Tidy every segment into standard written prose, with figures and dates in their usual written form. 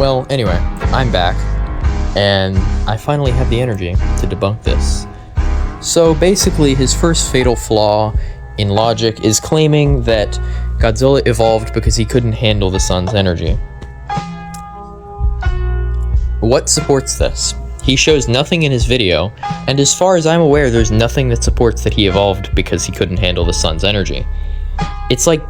Well, anyway, I'm back, and I finally have the energy to debunk this. So basically, his first fatal flaw in logic is claiming that Godzilla evolved because he couldn't handle the sun's energy. What supports this? He shows nothing in his video, and as far as I'm aware, there's nothing that supports that he evolved because he couldn't handle the sun's energy. It's like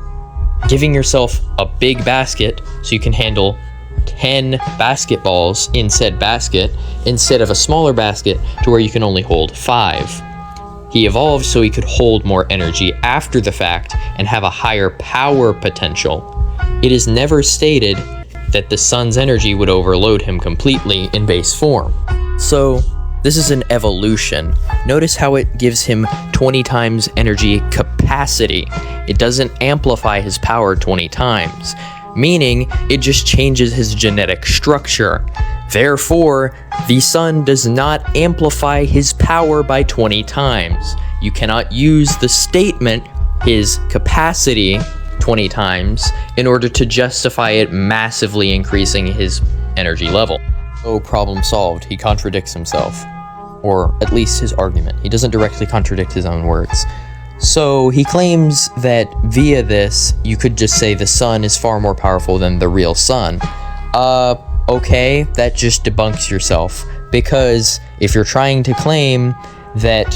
giving yourself a big basket so you can handle 10 basketballs in said basket instead of a smaller basket to where you can only hold 5. He evolved so he could hold more energy after the fact and have a higher power potential. It is never stated that the sun's energy would overload him completely in base form. So this is an evolution. Notice how it gives him 20 times energy capacity. It doesn't amplify his power 20 times. Meaning, it just changes his genetic structure. Therefore, the sun does not amplify his power by 20 times. You cannot use the statement, his capacity, 20 times, in order to justify it massively increasing his energy level. Oh, problem solved. He contradicts himself. Or at least his argument. He doesn't directly contradict his own words. So he claims that via this, you could just say the sun is far more powerful than the real sun. Okay, that just debunks yourself. Because if you're trying to claim that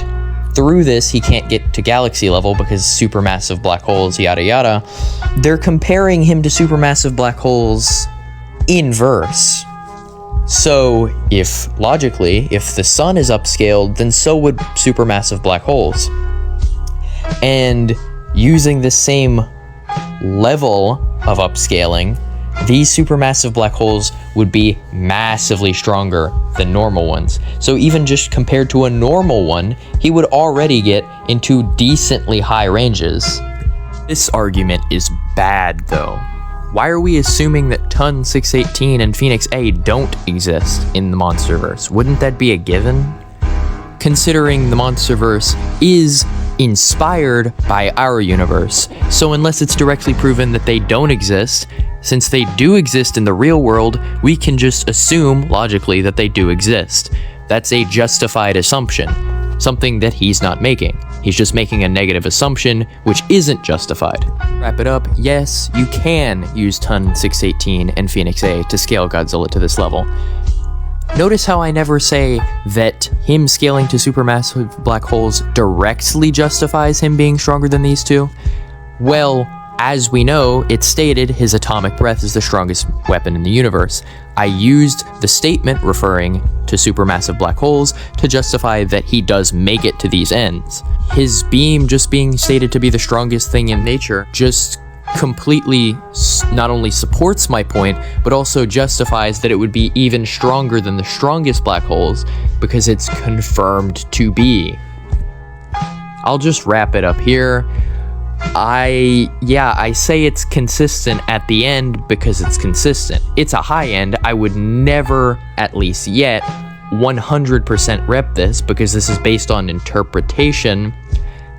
through this he can't get to galaxy level because supermassive black holes, yada yada, they're comparing him to supermassive black holes inverse. So if logically, if the sun is upscaled, then so would supermassive black holes. And using the same level of upscaling, these supermassive black holes would be massively stronger than normal ones. So even just compared to a normal one, he would already get into decently high ranges. This argument is bad though. Why are we assuming that Ton 618 and Phoenix A don't exist in the Monsterverse? Wouldn't that be a given? Considering the Monsterverse is inspired by our universe, so unless it's directly proven that they don't exist, since they do exist in the real world, we can just assume logically that they do exist. That's a justified assumption, something that he's not making. He's just making a negative assumption, which isn't justified. Wrap it up, yes, you can use Ton 618 and Phoenix A to scale Godzilla to this level. Notice how I never say that him scaling to supermassive black holes directly justifies him being stronger than these two? Well, as we know, it's stated his atomic breath is the strongest weapon in the universe. I used the statement referring to supermassive black holes to justify that he does make it to these ends. His beam just being stated to be the strongest thing in nature just completely not only supports my point, but also justifies that it would be even stronger than the strongest black holes because it's confirmed to be. I'll just wrap it up here. I say it's consistent at the end because it's consistent. It's a high end. I would never, at least yet, 100% rep this because this is based on interpretation.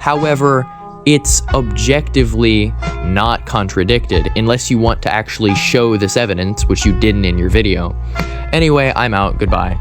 However, it's objectively not contradicted unless you want to actually show this evidence, which you didn't in your video. Anyway, I'm out. Goodbye.